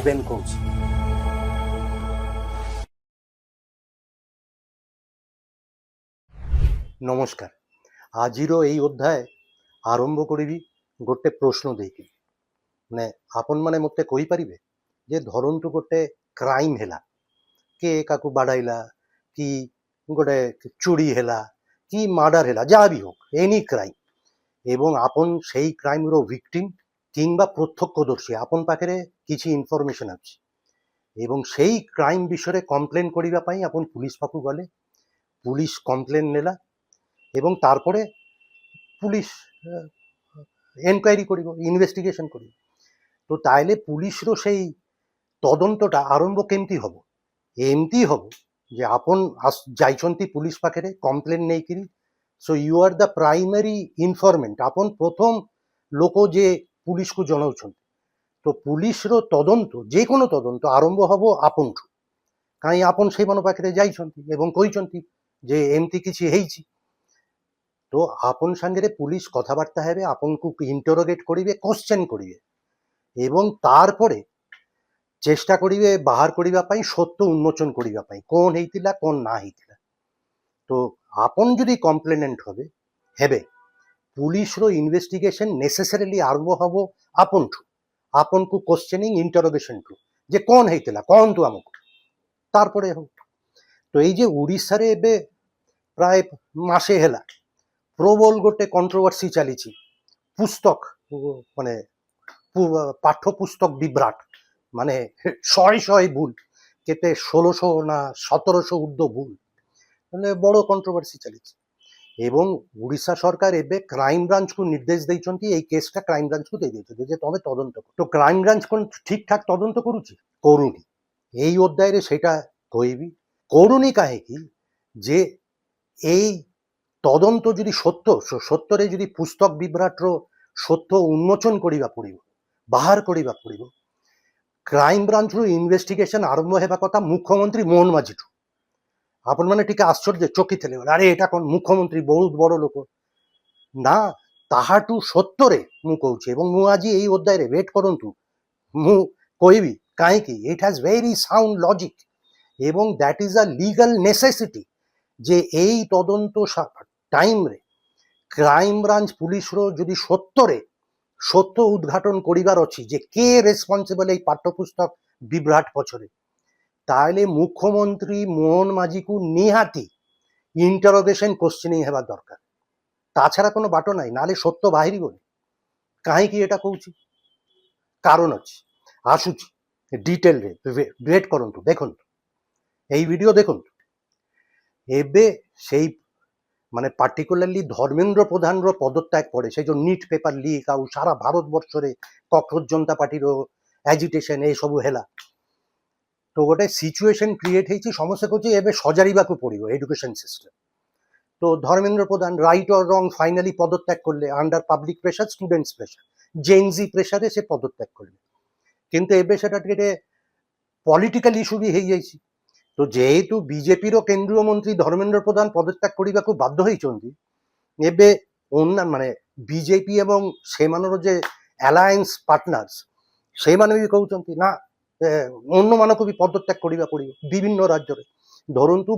ধ্রুবেন কৌশি। নমস্কার। আজিরও এই অধ্যায় আরম্ভ করিবি গোটে প্রশ্ন ଦେଇକି, ମାନେ ଆପଣମାନେ ମୋତେ କହିପାରିବେ ଯେ ଧରନ୍ତୁ ଗୋଟେ କ୍ରାଇମ୍ ହେଲା, କିଏ କାହାକୁ ବାଡ଼ାଇଲା କି ଗୋଟେ ଚୋରି ହେଲା କି ମର୍ଡର ହେଲା, ଯାହା ବି ହଉ ଏନି କ୍ରାଇମ୍, ଏବଂ ଆପଣ ସେଇ କ୍ରାଇମ୍ର ଭିକ୍ଟିମ୍ କିମ୍ବା ପ୍ରତ୍ୟକ୍ଷଦର୍ଶୀ, ଆପଣ ପାଖରେ କିଛି ଇନଫର୍ମେସନ୍ ଅଛି ଏବଂ ସେଇ କ୍ରାଇମ୍ ବିଷୟରେ କମ୍ପ୍ଲେନ୍ କରିବା ପାଇଁ ଆପଣ ପୁଲିସ୍ ପାଖକୁ ଗଲେ, পুলিশ কমপ্লেন নেলা এবং তারপরে পুলিশ এনকোয়ারি করিব, ইনভেস্টিগেশন করিব। তো তাইলে পুলিশর সেই তদন্তটা আরম্ভ কেমতি হব? এমতি হব যে আপন যাইছন্তি পুলিশ পাখে কমপ্লেন নেইকিরি, so you are the primary informant, আপন প্রথম লোক যে পুলিশকু জনাউছন্তি। তো পুলিশর তদন্ত, যে কোনো তদন্ত আরম্ভ হব আপনঠু, কাই আপন সেইমান পাখে যাইছন্তি এবং কইছন্তি যে এমতি কিছু ହେଇଛି। তো আপন সাঙ্গে পুলিশ কথাবার্তা হবে, আপনকু ইন্টারোগেট করিবে, কোশ্চেন করিবে এবং তারপরে চেষ্টা করিবে বাহার করিবা পাই, সত্য উন্মোচন করিবা পাই, কোন ହେଇଥିଲା কোন না ହେଇଥିଲା। তো আপন যদি কমপ্লেনেন্ট হবে হেবে, পুলিশর ইনভেস্টিগেশন নেসেসারিলি আরম্ভ হব আপনঠু, আপনকু কোশ্চেনিং ইন্টারোগেশন টু, যে কোন ହେଇଥିଲା কহন্তু আমকু, তারপরে হোক। তো এই যে ওড়িশারে এবে প্রায় মাসে হেলা প্রবল গোটে কন্ট্রোভার্সি চালিছি, পুস্তক মানে পাঠ্যপুস্তক বিভ্রাট, মানে শয়ে শয়ে ভুল, কেতে 1600 না 1700 ঊর্ধ্ব ভুল, মানে বড় কন্ট্রোভার্সি চালিছি। এবং ওড়িশা সরকার এবে ক্রাইম ব্রাঞ্চকু নির্দেশ ଦେଇଛନ୍ତି, এই কেসটা ক্রাইম ব্রাঞ্চকু দেই ଦେଇଛନ୍ତି যে তবে তদন্ত কর। তো ক্রাইম ব্রাঞ্চ কোন ঠিকঠাক তদন্ত করুছি? করুনি। এই অধ্যায়ে সেটা কইবি করুনি কাহিকি, যে এই তদন্ত যদি সত্যরে যদি পুস্তক বিভ্রাটর সত্য উন্মোচন করিবা পড়িব, বাহার করিবা পড়িব, ক্রাইম ব্রাঞ্চর ইনভেস্টিগেশন আরম্ভ হেবা কথা মুখ্যমন্ত্রী মোহন মাঝিঠু। আপন মানে টিকে আশ্চর্য চকিত হেলে, আরে এটা কোন মুখ্যমন্ত্রী, বহুত বড় লোক না, তাহাটু সত্যরে মু কହୁଛି এবং মু আজি এই অধ্যায়ে ওয়েট করন্তু, মু কইবি কাহিকি it has very sound logic এবং that is a legal necessity, যে এই তদন্ত টাইমরে ক্রাইম ব্রাঞ্চ পুলিশর যদি সত্য উদ্ঘাটন করিবার অছি যে কে রেসপন্সিবল এই পাঠ্যপুস্তক বিভ্রাট পছরে, তাহলে মুখ্যমন্ত্রী মোহন মাঝিকু নিহাতি ইন্টারোগেশন কোশ্চেনিং হেবা দরকার, তাছাড়া কোনো বাটো নাই, নালে সত্য বাহিরিবনি। কাহিকি এটা কହୁছি? কারণ আছে, আসুছি ডিটেলরে, ওয়েট করন্তু, দেখন্তু এই ভিডিও দেখন্তু। এবে সেই মানে পার্টিকুলারলি ধর্মেন্দ্র প্রধানর পদত্যাগ পড়ে, সেই যে নিট পেপার লিক ଆଉ সারা ভারতবর্ষরে ককরোচ জনতা পার্টির এজিটেশন এইসবু হেলা। তো গোটে সিচুয়েসন ক্রিয়েট হয়েছি, সমস্যা করছি এবে সজাড়িবাকু পড়িব এডুকেশন সিস্টেম। তো ধর্মেন্দ্র প্রধান রাইট অর রং ফাইনালি পদত্যাগ করলে, under public pressure, students pressure, Gen Z প্রেসারে সে পদত্যাগ করলে, কিন্তু এবে সেটা টিকে পলিটিক্যাল ইস্যু বি হয়ে যাইছি। তো যেহেতু বিজেপির কেন্দ্রীয় মন্ত্রী ধর্মেন্দ্র প্রধান পদত্যাগ করিবাকু বাধ্য হইছন্তি, এবে মানে বিজেপি এবং সেমানর যে অ্যালায়েন্স পার্টনার্স, সেইমানে বি কହୁଛନ୍ତି না অন্য মানকু বি পদত্যাগ করিবা পড়িব বিভিন্ন রাজ্যরে। ধরন্তু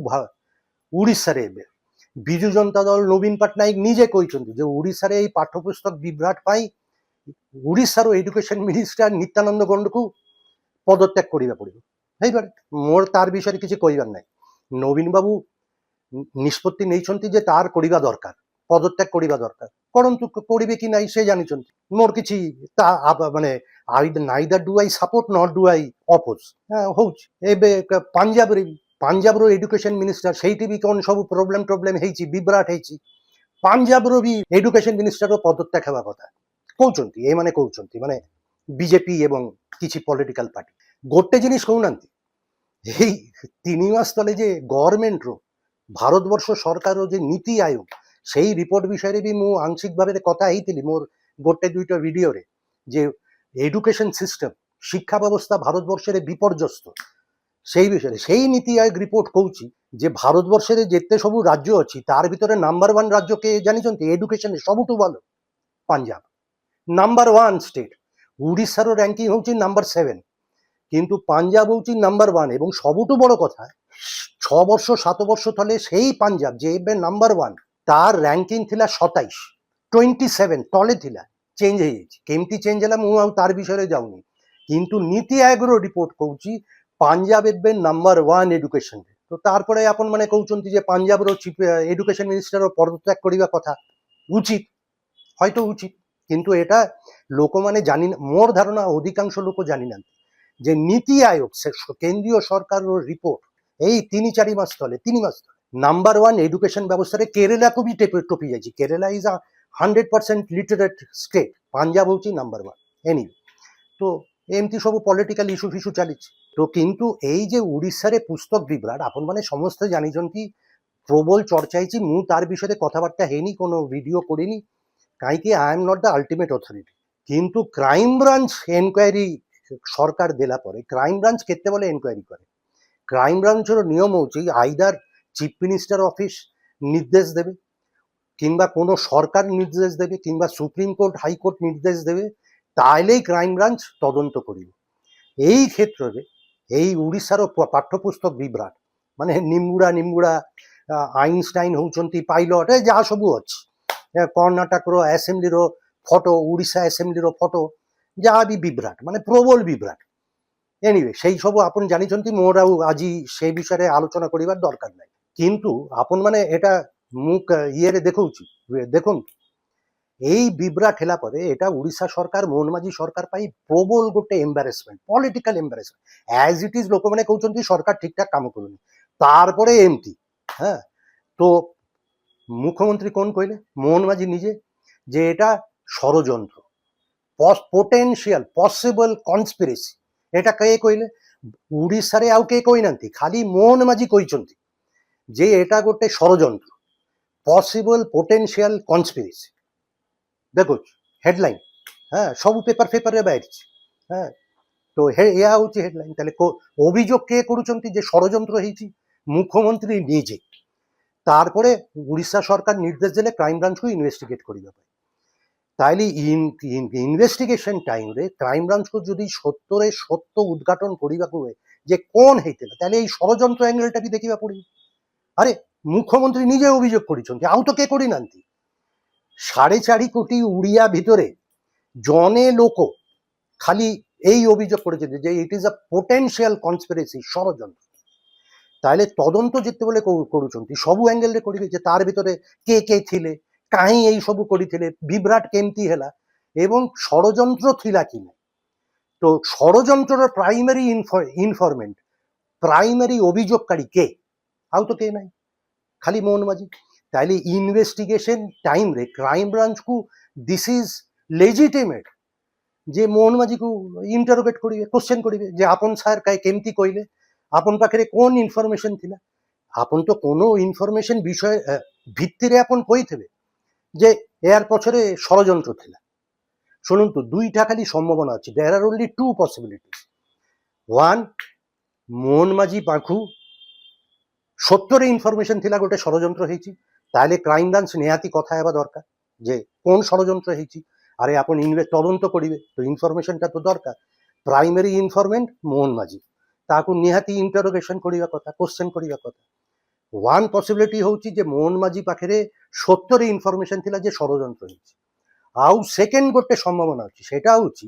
ওড়িশারে এবে বিজু জনতা দল নবীন পট্টনায়ক নিজে কইছন্তি যে ওড়িশারে এই পাঠ্যপুস্তক বিভ্রাট পাই ওড়িশার এডুকেশন মিনিস্টার নিত্যানন্দ গণ্ডকু পদত্যাগ করিবা পড়িব। ହେଇପାରେ, মোর তার বিষয়ে কিছু কইবার নাই। নবীন বাবু নিষ্পত্তি নেইছন্তি যে তার করিবা দরকার, পদত্যাগ করিবা দরকার, করন্তু, করিবে কি নাই সে জানিছন্তি। মোর কিছু তা মানে neither do I support not do I oppose. হ্যাঁ হଉଛି। এবে পাঞ্জাবর এডুকেশন মিনিস্টার, সেইটি বি কোন সবু প্রোবলেম ହେଇଛି, বিভ্রাট ହେଇଛି, পাঞ্জাবর বি এডুকেশন মিনিস্টারর পদত্যাগ হেবা কথা কହୁଛନ୍ତି, এମାନେ কହୁଛନ୍ତି, মানে বিজেপি এবং কিছু পলিটিক্যাল পার্টি। গোটে জিনিস কହୁନାହାନ୍ତି, এই 3 মাস তলে যে গভর্নমেন্টর ভারতবর্ষ সরকারর যে নীতি আয়োগ, সেই রিপোর্ট বিষয়ে বি মু আংশিক ভাবে কথা ହେଇଥିଲି মোর গোটে দুইটা ভিডিওরে, যে এডুকেশন সিস্টেম, শিক্ষা ব্যবস্থা ভারতবর্ষের বিপর্যস্ত, সেই বিষয়ে সেই নীতি আয়োগ রিপোর্ট কହୁଛି যে ভারতবর্ষের যেতে সবু রাজ্য ଅଛି তার ভিতরে নাম্বার 1 রাজ্য কে জানিছন্তি এডুকেশন সবুঠু ভালো? পাঞ্জাব। Number 1 state. ওড়িশার র্যাঙ্কিং হচ্ছে নাম্বার 7, কিন্তু পাঞ্জাব হচ্ছে নাম্বার 1 এবং ସବୁଠୁ বড় କଥା 6 ବର୍ଷ 7 ବର୍ଷ ତଳେ ସେଇ ପାଞ୍ଜାବ ଯେ ଏବେ ନମ୍ବର 1 ତାର ରାଙ୍କିଂ ଥିଲା 27 27 ତଳେ ଥିଲା ଚେଞ୍ଜ ହେଇଯାଇଛି କେମିତି ଚେଞ୍ଜ ହେଲା ମୁଁ ଆଉ ତାର ବିଷୟରେ ଯାଉନି କିନ୍ତୁ ନୀତି ଆୟୋଗର ରିପୋର୍ଟ କହୁଛି ପାଞ୍ଜାବ ଏବେ ନମ୍ବର 1 ଏଡୁକେସନରେ ତ ତାରପରେ ଆପଣ ମାନେ କହୁଛନ୍ତି ଯେ ପାଞ୍ଜାବର ଚିଫ ଏଡୁକେସନ ମିନିଷ୍ଟର ପଦତ୍ୟାଗ କରିବା କଥା উচিত হয়তো উচিত কিন্তু এটা ଲୋକମାନେ জানি মোর ধারণা অধিকাংশ লোক জানি না যে নীতি আয়োগ কেন্দ্রীয় সরকারের রিপোর্ট এই 3-4 মাস তলে 3 মাস নাম্বার 1 এডুকেশন ব্যবস্থায় কেরালাকে বি টপি যাইছি Kerala is a 100% literate state Punjab হচ্ছে নাম্বার 1 এনি তো এমতি সব পলিটিকাল ইস্যু ফিস্যু চালিছে তো কিন্তু এই যে ওড়িশারে পুস্তক বিভ্রাট আপন মানে সমস্ত জানিছন্তি প্রবল চর্চা হয়েছি মু তার বিষয়ে কথাবার্তা হয়নি কোনো ভিডিও করিনি কাইকি I am not the ultimate authority কিন্তু ক্রাইম ব্রাঞ্চ এনকোয়ারি সরকার দেলা পরে ক্রাইম ব্রাঞ্চ কেତେବେଳେ এনকোয়ারি করে ক্রাইম ব্রাঞ্চর নিয়ম হচ্ছে আইদার চিফ মিনিস্টার অফিস নির্দেশ দেবে কিংবা কোনো সরকার নির্দেশ দেবে কিংবা সুপ্রিম কোর্ট হাইকোর্ট নির্দেশ দেবে তাইলেই ক্রাইম ব্রাঞ্চ তদন্ত করিবে এই ক্ষেত্রে এই ওড়িশার পাঠ্যপুস্তক বিভ্রাট মানে নিম্বুড়া আইনস্টাইন হଉଛନ୍ତି ପାଇଲଟ ଏ ଯାହା ସବୁ ଅଛି କର୍ଣ୍ଣାଟକର ଆସେମ୍ବଲିର ଫଟୋ ଓଡ଼ିଶା ଆସେମ୍ବଲିର ଫଟୋ ଯାହା ବି ବିଭ୍ରାଟ ମାନେ ପ୍ରବଳ ବିଭ୍ରାଟ ଏନିୱେ ସେଇ ସବୁ ଆପଣ ଜାଣିଛନ୍ତି ମୋର ଆଉ ଆଜି ସେ ବିଷୟରେ ଆଲୋଚନା କରିବାର ଦରକାର ନାହିଁ କିନ୍ତୁ ଆପଣ ମାନେ এটা ମୁଁ ଇଏରେ ଦେଖଉଛି ଦେଖନ୍ତୁ এই বিভ্রাট ହେଲା ପରେ এটা ଓଡ଼ିଶା ସରକାର ମୋହନ ମାଝୀ ସରକାର ପାଇଁ ପ୍ରବଳ ଗୋଟେ ଏମ୍ବାରାସମେଣ୍ଟ ପଲିଟିକାଲ ଏମ୍ବାରାସମେଣ୍ଟ ଆଜ ଇଟ୍ ଇଜ ଲୋକମାନେ କହୁଛନ୍ତି ସରକାର ঠিকঠাক কাম କରୁନି তারপরে এমতি হ্যাঁ তো মুখ্যমন্ত্রী কোন কইলে মোহন মাঝি নিজে যে এটা ষড়যন্ত্র পোটেনশিয়াল পসিবল কনস্পিরেসি এটা কে কইলে ওড়িশারে আউ কে কইনান্তি খালি মোহন মাঝি কইছন্তি যে এটা গোটে ষড়যন্ত্র পসিবল পোটেনশিয়াল কনস্পিরেসি দেখো হেডলাইন হ্যাঁ সব পেপারে বাইরছে হ্যাঁ তো এয়া হচ্ছে হেডলাইন তাহলে অভিযোগ কে করুଛନ୍ତି যে ষড়যন্ত্র হয়েছি মুখ্যমন্ত্রী নিজে তারপরে উড়িষ্যা সরকার নির্দেশ দিলে ক্রাইম ব্রাঞ্চକୁ ইনভেস্টিগেট করিবা পাই তাইলে ইনভেস্টিগেশন টাইমরে ক্রাইম ব্রাঞ্চକୁ যদি সত্যরে সত্য উদ্ঘাটন করিବାକୁ ହୁଏ যে কোন ହେଇଥିଲା তাহলে এই ষড়যন্ত্র অ্যাঙ্গেলটা ବି ଦେଖିବା ପଡ଼ିବ আরে মুখ্যমন্ত্রী নিজে অভিযোগ କରିଛନ୍ତି ଆଉ ତ কে କରିନାହାନ୍ତି 4.5 কোটি উড়িয়া ভিতরে জনে লোক খালি এই অভিযোগ করেছে যে it is a potential conspiracy ষড়যন্ত্র তাহলে তদন্ত যেତେବେଳେ କରୁଛନ୍ତି ସବୁ অ্যাঙ্গেলରେ କରିବେ যে তার ভিতরে কে কে ଥିଲେ କାହିଁ এই ସବୁ କରିଥିଲେ বিভ্রাট কেমতি ହେଲା এবং ষড়যন্ত্র ଥିଲା কি না তো ষড়যন্ত্রর প্রাইমারি ইনফরমেন্ট প্রাইমারি অভিযোগকারী কে ଆଉ তো কে নাই খালি মোহন মাঝি তাহলে ইনভেস্টিগেশন টাইমরে ক্রাইম ব্রাঞ্চକୁ দিস ইজ লেজিটিমেট যে মোহন মাঝিକୁ ইন্টারোগেট করিবে কোশ্চেন করিবে যে আপন স্যার কেমতি কইলে আপন পাখে কোন ইনফরমেশন ଥିଲା আপন তো কোনো ইনফরমেশন বিষয় ভিত্তিরে আপন কইথেবে যে এর পছরে ষড়যন্ত্র ଥିଲା শুনুন তো দুইটা খালি সম্ভাবনা আছে there are only two possibilities one Mohan Majhi পাখু সত্যরে ইনফরমেশন ଥିଲା গোটে ষড়যন্ত্র হয়েছি তাহলে ক্রাইম ব্রাঞ্চ নিহাতি কথা হেবা দরকার যে কোন ষড়যন্ত্র হয়েছি আরে আপন তদন্ত করিবে তো ইনফরমেশনটা তো দরকার প্রাইমারি ইনফরমেন্ট মোহন মাঝি তাকে নিহাতি ইন্টারোগেশন করিবা কথা কোশ্চেন করিবা কথা ওয়ান পসিবিলিটি হচ্ছে যে মোহন মাঝি পাখে সত্যরে ইনফরমেশন ଥିଲା যে ষড়যন্ত্র হয়েছে ଆଉ সেকেন্ড গোটে সম্ভাবনা ଅଛି সেটা হচ্ছে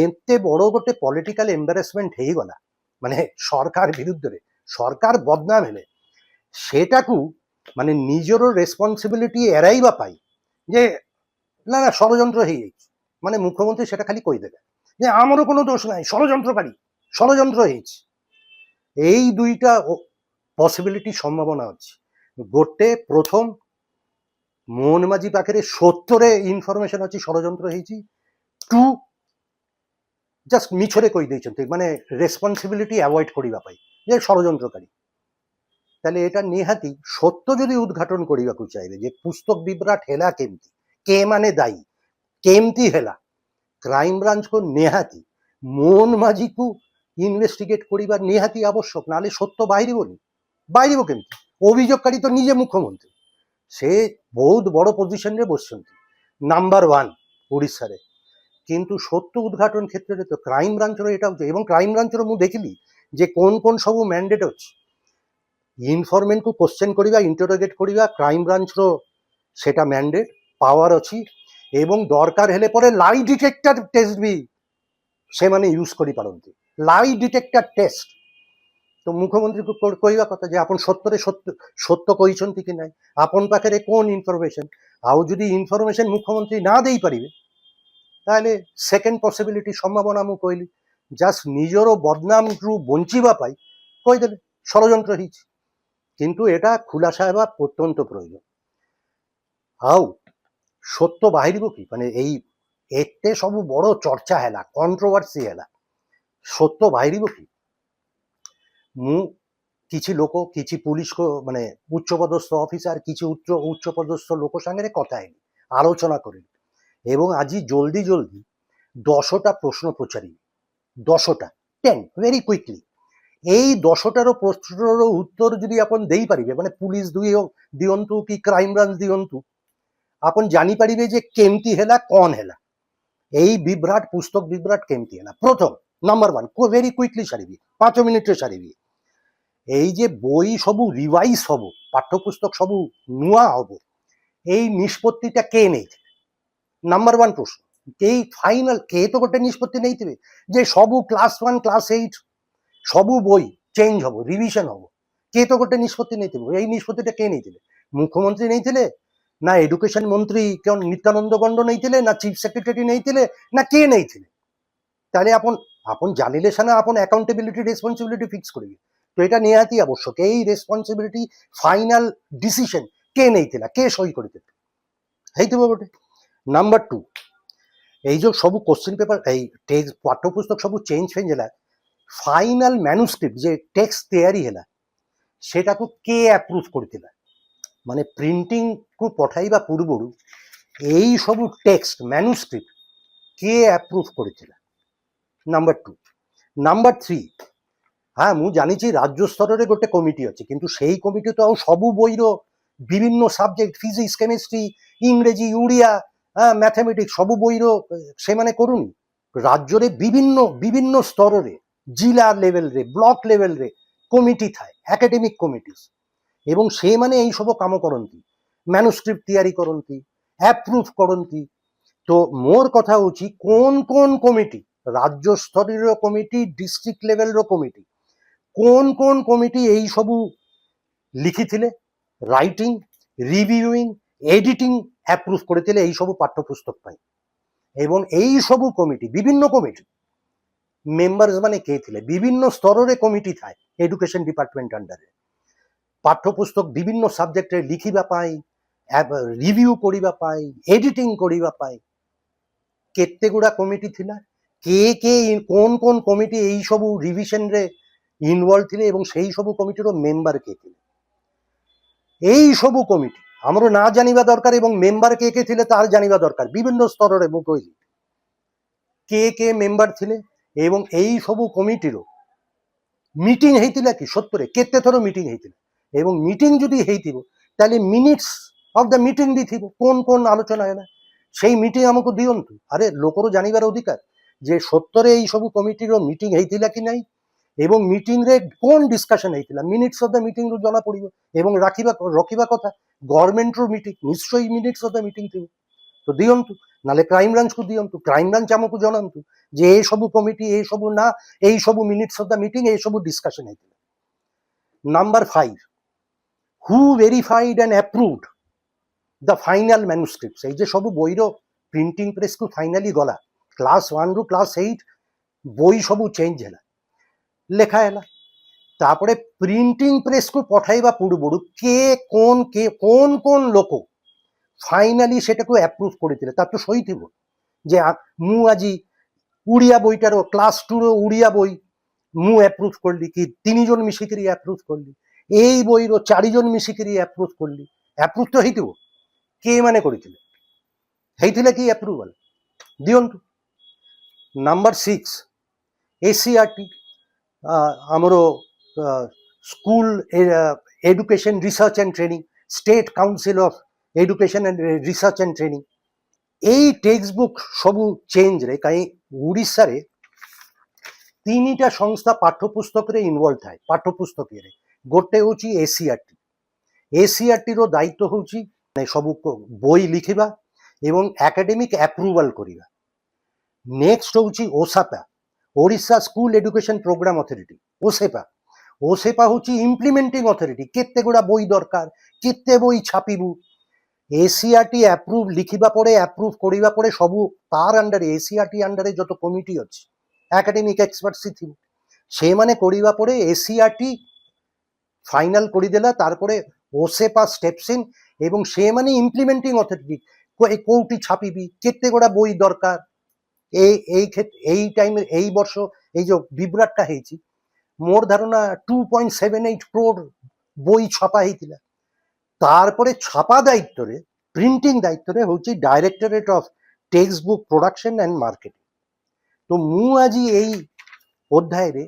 এতে বড় গোটে পলিটিকাল এম্বারাসমেন্ট ହେଇଗଲା মানে সরকার বিরুদ্ধে সরকার বদনাম হেলে সেটাকু মানে নিজের রেসপন্সিবিলিটি এড়াইবা পাই যে না না ষড়যন্ত্র হয়ে যাচ্ছে মানে মুখ্যমন্ত্রী সেটা খালি কই দেবে যে আমারও কোনো দোষ নাই ষড়যন্ত্রকারী ষড়যন্ত্র হয়েছে এই দুইটা পসিবিলিটি সম্ভাবনা আছে গোটে প্রথম মোহন মাঝি পাখে সত্যরে ইনফরমেশন আছে ষড়যন্ত্র হয়েছি টু জাস্ট মিছরে কই দিয়েছেন মানে রেসপন্সিবিলিটি অ্যাভয়েড করিবা পাই যে ষড়যন্ত্রকারী তাহলে এটা নিহাতি সত্য যদি উদ্ঘাটন করিବାକୁ চাইবে যে পুস্তক বিভ্রাট হেলা কেমতি কে মানে দায়ী কেমতি হেলা ক্রাইম ব্রাঞ্চକୁ নিহাতি মোহন মাঝিକୁ ইনভেস্টিগেট করিবার নিহাতি আবশ্যক নালে সত্য বাইরিব কেমতি অভিযোগকারী তো নিজে মুখ্যমন্ত্রী সে বহুত বড় পজিশনে বসছেন নাম্বার 1 ওড়িশারে কিন্তু সত্য উଦ୍ঘাটন ক্ষেত্রে তো ক্রাইম ব্রাঞ্চର এটা ହଉଛି ଏବଂ କ୍ରାଇମ୍ ବ୍ରାଞ୍ଚର ମୁଁ ଦେଖିଲି ଯେ কোন কোন ସବୁ ମ୍ୟାଣ୍ଡେଟ୍ ଅଛି ଇନଫର୍ମେଣ୍ଟକୁ କ୍ୱେଶ୍ଚନ୍ କରିବା ଇଣ୍ଟରୋଗେଟ୍ କରିବା କ୍ରାଇମ୍ ବ୍ରାଞ୍ଚର ସେଟା ମ୍ୟାଣ୍ଡେଟ୍ ପାୱାର ଅଛି ଏବଂ ଦରକାର ହେଲେ ପରେ ଲାଇ ଡିଟେକ୍ଟର ଟେଷ୍ଟ ବି ସେମାନେ ୟୁଜ୍ କରିପାରନ୍ତି ଲାଇ ଡିଟେକ୍ଟର ଟେଷ୍ଟ ତ ମୁଖ୍ୟମନ୍ତ୍ରୀକୁ କହିବା କଥା ଯେ ଆପଣ ସତ୍ୟରେ ସତ୍ୟ କହିଛନ୍ତି କି ନାହିଁ ଆପଣ ପାଖରେ କ'ଣ ଇନଫର୍ମେସନ୍ ଆଉ ଯଦି ଇନଫର୍ମେସନ୍ ମୁଖ୍ୟମନ୍ତ୍ରୀ ନା ଦେଇପାରିବେ ତାହେଲେ ସେକେଣ୍ଡ ପସିବିଲିଟି ସମ୍ଭାବନା ମୁଁ କହିଲି ଜାଷ୍ଟ ନିଜର ବଦନାମରୁ ବଞ୍ଚିବା ପାଇଁ କହିଦେଲେ ଷଡ଼ଯନ୍ତ୍ର ହେଇଛି କିନ୍ତୁ এটা ଖୁଲାସା ହେବା ଅତ୍ୟନ୍ତ ପ୍ରয়োଜନ ଆଉ ସତ୍ୟ ବାହାରିବ କି ମାନେ ଏଇ ଏତେ ସବୁ ବଡ଼ ଚର୍ଚ୍ଚା ହେଲା କଣ୍ଟ୍ରୋଭର୍ସି ହେଲା ସତ୍ୟ ବାହାରିବ କି ମୁଁ କିଛି ଲୋକ କିଛି ପୁଲିସ ମାନେ ଉଚ୍ଚପଦସ୍ଥ ଅଫିସର କିଛି ଉଚ୍ଚପଦସ୍ଥ ଲୋକ ସାଙ୍ଗରେ କଥା ହେଲି ଆଲୋଚନା କରିଲି এবং আজি জলদি জলদি 10টা প্রশ্ন পচারিবি 10টা 10 ভেরি কুইকলি এই 10টার প্রশ্নর উত্তর যদি আপন দেই পারিবে মানে পুলিশ দিয়ন্তু কি ক্রাইম ব্রাঞ্চ দিয়ন্তু আপন জানি পারিবে যে কেমতি হেলা কোন হেলা এই বিভ্রাট পুস্তক বিভ্রাট কেমতি হেলা প্রথম নাম্বার 1 ভেরি কুইকলি সারিবি 5 মিনিটে সারিবি এই যে বই সবু রিভাইজ হব পাঠ্যপুস্তক সবু নূয়া হব এই নিষ্পত্তিটা কে নেইছে नंबर 1 प्रश्न এই ফাইনাল কে তো গোটে নিষ্পত্তি নেইতিবে যে সবু ক্লাস 1 ক্লাস 8 সবু বই চেঞ্জ হবো রিভিশন হবো কে তো গোটে নিষ্পত্তি নেইতিবে এই নিষ্পত্তিটা কে নেইতিলে মুখ্যমন্ত্রী নেইতিলে না এডুকেশন মন্ত্রী কোন নিত্যানন্দ গণ্ড নেইতিলে না চিফ সেক্রেটারি নেইতিলে না কে নেইতিলে তাহলে আপন জানিলে সেনা আপন অ্যাকাউন্টেবিলিটি রেসপন্সিবিলিটি ফিক্স করবে তো এটা নিহাতি আবশ্যক এই রেসপন্সিবিলিটি ফাইনাল ডিসিশন কে নেইতিলা কে সই করিতে ହେଇଥିବ ଗୋଟେ नंबर 2 এই যে সবু কোশ্চেন পেপার এই টেক্সট পাঠ্যপুস্তক সবু চেঞ্জ ফেঞ্জ হেলা ফাইনাল ম্যানুস্ক্রিপ্ট যে টেক্সট তৈরি হেলা সেটাকে কে অ্যাপ্রুভ করতিলা মানে প্রিন্টিং কু পঠাইবা পূর্বরু এই সবু টেক্সট ম্যানুস্ক্রিপ্ট কে অ্যাপ্রুভ করতিলা नंबर 2 नंबर 3 হ্যাঁ ମୁଁ জানিছি রাজ্য স্তরের গোটে কমিটি আছে কিন্তু সেই কমিটি তো আর সবু বইর বিভিন্ন সাবজেক্ট ফিজিক্স কেমিস্ট্রি ইংরেজি উড়িয়া ম্যাথামেটিক্স সবু বইর সেমানে করুন রাজ্যরে বিভিন্ন বিভিন্ন স্তরের জিলা লেভেলরে ব্লক লেভেলরে কমিটি থাকে একাডেমিক কমিটিস এবং সেমানে এই সব কাম করନ୍ତି ম্যানুস্ক্রিপ্ট তৈরি করନ୍ତି অ্যাপ্রুভ করନ୍ତି তো মোর কথা হচ্ছে কোন কোন কমিটি রাজ্য স্তরের কমিটি ডিস্ট্রিক্ট লেভেলর কমিটি কোন কোন কমিটি এই সবু লিখিଥିଲେ রাইটিং রিভিউইং এডিটিং অ্যাপ্রুভ করেছিলে এই সবু পাঠ্যপুস্তক পাই এবং এই সবু কমিটি বিভিন্ন কমিটি মেম্বার্স মানে কে ଥିଲେ বিভিন্ন স্তরের কমিটি থাকে এডুকেশন ডিপার্টমেন্ট আন্ডারে পাঠ্যপুস্তক বিভিন্ন সাবজেক্টে লিখিবা পাই রিভিউ করিবা পাই এডিটিং করিবা পাই কেতে গুড়া কমিটি ଥିଲା কে কে কোন কোন কমিটি এই সবু রিভিশন রে ইনভলভ ଥିଲେ এবং সেই সবু কমিটির মেম্বার কে ଥିଲେ এই সবু কমিটি আমার না জানিবা দরকার এবং মেম্বার কে কে ଥିଲେ তার জানিবা দরকার বিভিন্ন স্তরের মু কইলি কে কে মেম্বার ଥିଲେ এবং এই সবু কমিটির মিটিং ହେଇଥିଲା কি সত্যরে কেতে থর মিটিং ହେଇଥିଲା এবং মিটিং যদি ହେଇଥିବ তাহলে মিনিটস অফ দ্য মিটিং দিଥିବ কোন কোন আলোচনা ହେଲା সেই মিটিং আমাকে দিয়ন্তু আরে লোকর জানিবার অধিকার যে সত্যরে এই সবু কমিটির মিটিং ହେଇଥିଲା কি নাই এবং মিটিং রে কোন ডিসকাশন ହେଇଥିଲା মিনিটস অফ দ্য মিটিং রু জনা পড়িব এবং রখিবা কথা গভর্নমেন্টর মিটিং নিশ্চয়ই মিনিটস অফ দ্য মিটিং থিব তো দিয়ন্তু নালে ক্রাইম ব্রাঞ্চକୁ দিয়ন্তু ক্রাইম ব্রাঞ্চ আমাকে জনান্তু যে এই সবু কমিটি এই সবু না এই সবু মিনিটস অফ দ্য মিটিং এই সবু ডিসকাশন ହେଇଥିଲା number 5 who verified and approved the final manuscripts এই যে সবু বইর প্রিন্টিং প্রেসକୁ ফাইনালি গলা ক্লাস 1 রু ক্লাস 8 বই সবু চেঞ্জ ହେଲା লেখা ହେଲା তারপরে প্রিন্টিং প্রেসକୁ পঠাইবা পূর্বরু কে কোন কোন লোক ফাইনালি সেটাকে অ্যাপ্রুভ করেছিল তার তো সই থিব যে মু আজি উড়িয়া বইটার ক্লাস 2 র উড়িয়া বই মু অ্যাপ্রুভ করলি কি 3 জন মিশিকরি অ্যাপ্রুভ করলি এই বইর 4 জন মিশিকরি অ্যাপ্রুভ করলি অ্যাপ্রুভ তো হইতিব কে মানে করেছিল ହେଇଥିଲା কি অ্যাপ্রুভাল দিয়ন্তু নাম্বার 6 এসসিআরটি আমার school education research and training state council of education and research and training ଏଇ ଟେକ୍ସଟ ବୁକ୍ ସବୁ ଚେଞ୍ଜରେ କାହିଁ ଓଡ଼ିଶାରେ 3ଟା ସଂସ୍ଥା ପାଠ୍ୟପୁସ୍ତକରେ ଇନଭଲ୍ଭ ଥାଏ ପାଠ୍ୟପୁସ୍ତକରେ। ଗୋଟେ ହେଉଛି ଏସିଆରଟି। ଏସିଆରଟିର ଦାୟିତ୍ୱ ହେଉଛି ସବୁ ବହି ଲେଖିବା ଏବଂ ଏକାଡେମିକ୍ ଆପ୍ରୁଭାଲ କରିବା। ନେକ୍ସଟ ହେଉଛି OSEPA, Odisha school education programme authority, OSEPA. OSEPA ହେଉଛି ଇମ୍ପ୍ଲିମେଣ୍ଟିଂ ଅଥରିଟି, କେତେ ଗୁଡ଼ା ବହି ଦରକାର, କେତେ ବହି ଛାପିବୁ। এসিআরটি অ্যাপ্রুভ লিখিবা পরে অ্যাপ্রুভ করিবা পরে সবু তার আন্ডারে এসিআরটি আন্ডারে যত কমিটি আছে একাডেমিক এক্সপার্টসি থিব সেমানে করিবা পরে এসিআরটি ফাইনাল করি দেলা তারপরে ওসেপা স্টেপস ইন এবং সেমানে ইমপ্লিমেন্টিং অথরিটি কোটি ছাপিবি কেতে গোটা বই দরকার এই ক্ষেত্রে এই টাইমে এই বর্ষ এই যে বিভ্রাটটা হয়েছি মোর ধারণা 2.78 crore বই ছাপা হয়েছিল। তারপরে ছাপা দায়িত্বরে প্রিন্টিং দায়িত্বরে হচ্ছে directorate of text book production and marketing. তো মু আজি এই অধ্যায়ে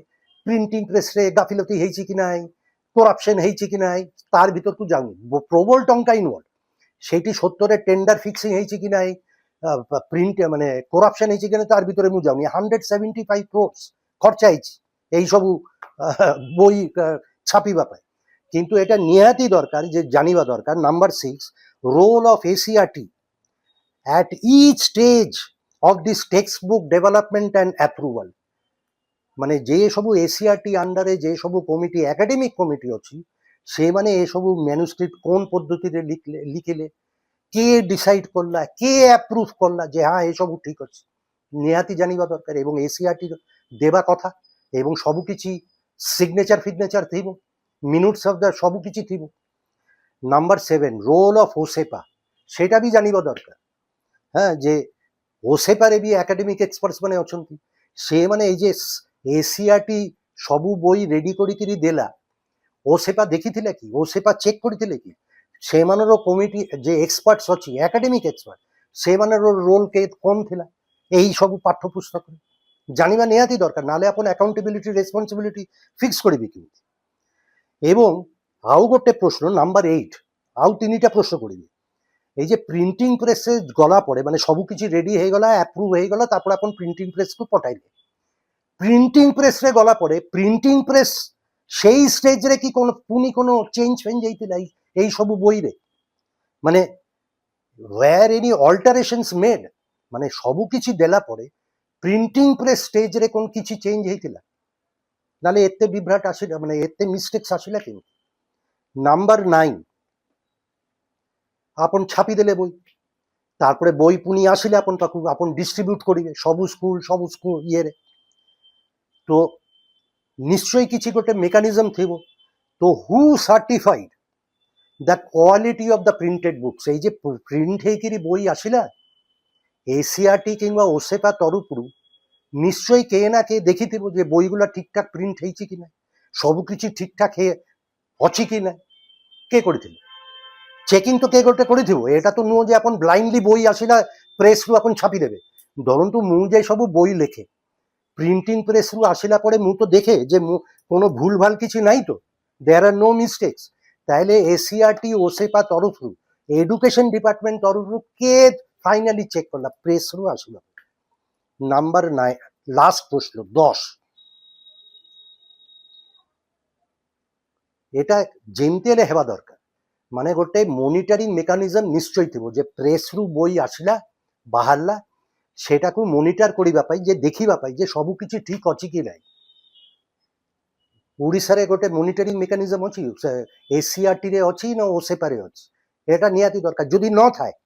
প্রিন্টিং প্রেসরে গাফিলতি হয়েছে কি নাই, করাপশন হয়েছে কি নাই তার ভিতর তো যাওনি, প্রবল টঙ্কা ইনভলভ। সেটি সত্যরে টেন্ডার ফিক্সিং হয়েছে কি নাই, প্রিন্ট মানে করাপশন হয়েছে কিনা তার ভিতরে মু যাওনি। 175 crore খরচা হয়েছে এই সবু বই ছাপিবা পায়। কিন্তু এটা নিহাতি দরকার যে জানিবা দরকার। Number 6, role of SCERT at each stage of this textbook development and approval। মানে যে সবু এসিআরটি আন্ডারে যে সবু কমিটি একাডেমিক কমিটি আছে সে মানে এসবু ম্যানুস্ক্রিপ্ট কোন পদ্ধতিতে লিখিলে কে ডিসাইড করলা, কে অ্যাপ্রুভ করলা যে হ্যাঁ এসবু ঠিক আছে, নিহাতি জানিবা দরকার। এবং এসিআরটির দেবা কথা এবং সবু কিছু সিগনেচার ফিগনেচার থিব, মিনুটস অফ দ্য সবু কিছু থিব। নাম্বার 7, রোল অফ ওসেপা, সেটা বি জানিবা দরকার। হ্যাঁ, যে ওসেপারে বি একাডেমিক এক্সপার্টস মানে অଛନ୍ତି, সে মানে এই যে এসিআরটি সবু বই রেডি করিকিরি দেলা ওসেপা ଦେଖିଥିଲେ কি, ওসেপা চেক କରିଥିଲେ কি, ସେମାନର କମିଟି ଯେ ଏକ୍ସପର୍ଟସ୍ ଅଛି ଏକାଡେମିକ୍ ଏକ୍ସପର୍ଟ ସେମାନର ରୋଲ୍ କ'ଣ ଥିଲା ଏଇ ସବୁ ପାଠ୍ୟ ପୁସ୍ତକରେ ଜାଣିବା ନିହାତି ଦରକାର। ନହେଲେ ଆପଣ ଆକାଉଣ୍ଟେବିଲିଟି ରେସ୍ପନ୍ସିବିଲିଟି ଫିକ୍ସ କରିବେ କେମିତି। এবং ଆଉ ଗୋଟେ প্রশ্ন নাম্বার 8, ଆଉ 3টা প্রশ্ন করিবে। এই যে প্রিন্টিং প্রেসে গলা পড়ে মানে সবু কিছু রেডি হয়ে গলা অ্যাপ্রুভ হয়ে গলা তারপর আপন প্রিন্টিং প্রেসକୁ পঠাইলে, প্রিন্টিং প্রেসরে গলা পড়ে প্রিন্টিং প্রেস সেই স্টেজরে কি কোনো পুনি কোনো চেঞ্জ ফেঞ্জ হইଥିଲା এই সবু বইরে, মানে ওয়্যার এনি অল্টারেশনস মেড, মানে সবু কিছু দেলা পরে প্রিন্টিং প্রেস স্টেজরে কোন কিছু চেঞ্জ হইଥିଲା, নালে এতে বিভ্রাট আসিলা মানে এতে মিস্টেক্স আসিলা কেমতি। নাম্বার 9, আপন ছাপি দেলে বই, তারপরে বই পুনি আসিলে আপন পাখু আপন ডিস্ট্রিবিউট করিবে সবু স্কুল ইয়েরে। তো নিশ্চয়ই কিছু গোটে মেকানিজম থিব। তো who certified the quality of the printed books, এই যে প্রিন্ট ହେଇକିରି বই আসিলা এসিআরটি কিংবা ওসেপা তরফରୁ নিশ্চয়ই কে না কে ଦେଖିଥିବ যে বইগুলা ঠিকঠাক প্রিন্ট ହେଇଛି কি না, ସବୁ କିଛି ঠিকঠাক ଅଛି কি না, কে କରିଥିଲେ চেকিং তো কে ଗୋଟେ କରିଥିବ। এটা তো ନୁହଁ ଯେ ଆପଣ ବ୍ଲାଇଣ୍ଡଲି ବହି ଆସିଲା ପ୍ରେସରୁ ଆପଣ ଛାପିଦେବେ। ଧରନ୍ତୁ ମୁଁ যে ସବୁ বই লেখে প্রিন্টিং প্রেসରୁ আসিলা পরে ମୁଁ তো দেখে যে কোনো ভুলভাল কিছু নাই তো, দেয়ার আর নো মিস্টেক্স, তাহলে এসিআরটি ওসেপা তরফରୁ এডুকেশন ডিপার্টমেন্ট তরফରୁ কে ফাইনালি চেক করলা প্রেসରୁ আসিলা। নাম্বার 9, লাস্ট প্রশ্ন 10, এটা যেমতি ହେଲେ ହେବା ଦରକାର, ମାନେ ଗୋଟେ ମନିଟରିଂ ମେକାନିଜମ ନିଶ୍ଚୟ ଥିବ ଯେ ପ୍ରେସରୁ ବହି ଆସିଲା ବାହାରିଲା সেটাକୁ মনিটর করিবা পাই যে দেখিবা পাই যে সবু কিছু ঠিক ଅଛି কি নাই। ওড়িশারে গোটে মনিটরিং মেকানিজম ଅଛି, এসিআরটি রে ଅଛି না ওসেপারে ଅଛି, এটা নিহাতি দরকার। যদি ন থাকে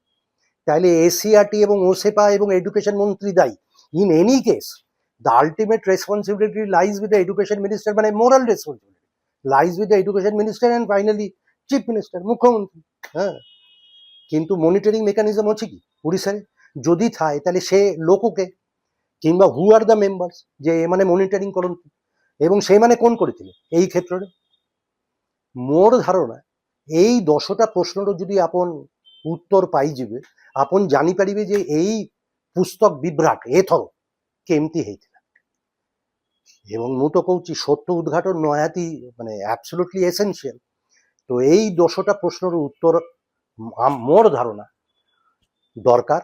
তাহলে এসিআরটি এবং ওসেপা এবং এডুকেশন মন্ত্রী দায়ী। In any case the ultimate responsibility lies with the education minister, মানে moral responsibility lies with the education minister and finally chief minister, মুখ্যমন্ত্রী। হ্যাঁ, কিন্তু মনিটরিং মেকানিজম ଅଛି কি ওড়িশারে? যদি থাকে তাহলে সে লোককে কিংবা হু আর দ্য মেম্বার্স যে এমানে মনিটরিং করନ୍ତି এবং সেইমানে কোন করেছিল এই ক্ষেত্রে। মোর ধারণা এই 10টা প্রশ্নর যদি আপন উত্তর পাইଯିବେ আপন জানিপারিবে যে এই পুস্তক বিভ্রাট এথর কেমতি ହେଇଥିଲା। এবং ମୁଁ ତ କହୁଛି সত্য উদ্ঘাটন নয়াতি মানে অ্যাবসলিউটলি এসেনশিয়াল। তো এই 10টা প্রশ্নর উত্তর মোর ধারণা দরকার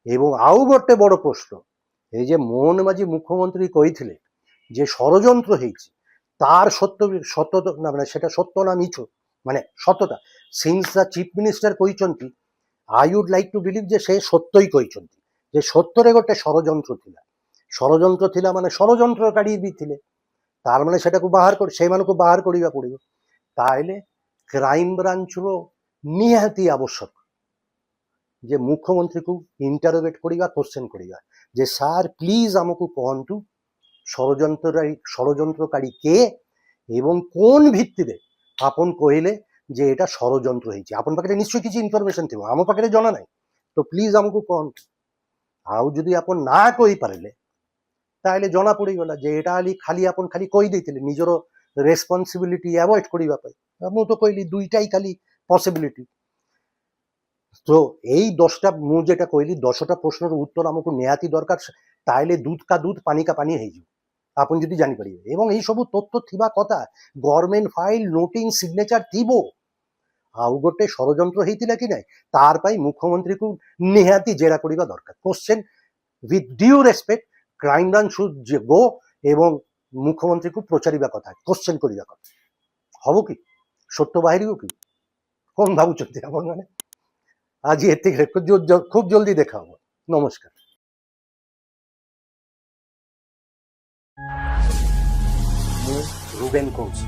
এবং ଆଉ ଗୋଟେ ବଡ଼ ପ୍ରଶ୍ନ, এই যে ମୋହନ ମାଝୀ ମୁଖ୍ୟମନ୍ତ୍ରୀ କହିଥିଲେ যে ষড়যন্ତ୍ର ହେଇଛି, তার সত্য না মানে সেটা সত্য না মিছ, মানে সত্যতা, সিন্স দ্য চিଫ୍ ମିନିଷ୍ଟର କହିଛନ୍ତି, I would like two believe ଯେ ସେ ସତ୍ୟ ହିଁ କହିଛନ୍ତି, ଯେ ସତ୍ୟରେ ଗୋଟେ ଷড়যন্ତ୍ର ଥିଲା। ଷড়যন্ତ୍ର ଥିଲା ମାନେ ଷড়যନ୍ତ୍ରକାରୀ ବି ଥିଲେ, ତାର ମାନେ ସେଟାକୁ ସେଇମାନଙ୍କୁ ବାହାର କରିବା ପଡ଼ିବ। ତାହେଲେ କ୍ରାଇମ ବ୍ରାଞ୍ଚର ନିହାତି ଆବଶ୍ୟକ ଯେ ମୁଖ୍ୟମନ୍ତ୍ରୀକୁ ଇଣ୍ଟରୋଗେଟ୍ କରିବା, କୋଶ୍ଚେନ୍ କରିବା, ଯେ ସାର୍ ପ୍ଲିଜ ଆମକୁ କୁହନ୍ତୁ ষড়যন্ত্রকারী কে এবং কোন ভিত্তিରେ ଆପଣ କହିଲେ যে এটা ষড়যন্ତ୍ର ହେଇଛି। ଆପଣ ପାଖରେ ନିଶ୍ଚୟ କିଛି ଇନଫର୍ମେସନ୍ ଥିବ, ଆମ ପାଖରେ ଜଣା ନାହିଁ, ତ ପ୍ଲିଜ ଆମକୁ କୁହନ୍ତୁ। ଆଉ ଯଦି ଆପଣ ନା କହିପାରିଲେ ତାହେଲେ ଜଣା ପଡ଼ିଗଲା ଯେ ଏଇଟା ଖାଲି ଆପଣ ଖାଲି କହିଦେଇଥିଲେ ନିଜର ରେସ୍ପନ୍ସିବିଲିଟି ଆଭଏଡ୍ କରିବା ପାଇଁ। ମୁଁ ତ କହିଲି ଦୁଇଟାই ଖାଲି ପସିବିଲିଟି। তো এই 10টা ମୁଁ যেটা କହିଲି 10টা প্রশ্নের উত্তর আমাকে নিহাতি দরকার, তাহলে দুধ কা দুধ পানি কা পানি ହେଇଯିବ ଆପଣ যদি ଜାଣିପାରିବେ। ଏବଂ এই ସବୁ ତଥ୍ୟ ଥିବା କଥା, ଗଭର୍ଣ୍ଣମେଣ୍ଟ ଫାଇଲ ନୋଟିଂ ସିଗ୍ନେଚର ଥିବ। ଆଉ ଗୋଟେ ଷড়যন্ତ୍ର ହେଇଥିଲା କି ନାହିଁ ତାର ପାଇଁ ମୁଖ୍ୟମନ୍ତ୍ରୀକୁ ନିହାତି ଜେରା କରିବା ଦରକାର। Question with due respect, crime branch should go ଏବଂ ମୁଖ୍ୟମନ୍ତ୍ରୀକୁ ପଚାରିବା କଥା, କୋଶ୍ଚେନ୍ କରିବା କଥା। ହବ କି? ସତ୍ୟ ବାହାରିବ କି? କଣ ଭାବୁଛନ୍ତି ଆପଣମାନେ? ଆଜି ଏତିକିରେ খুব জলদি দেখা হবো। নমস্কার। ମୁଁ ରୁବେନ କହୁଛି।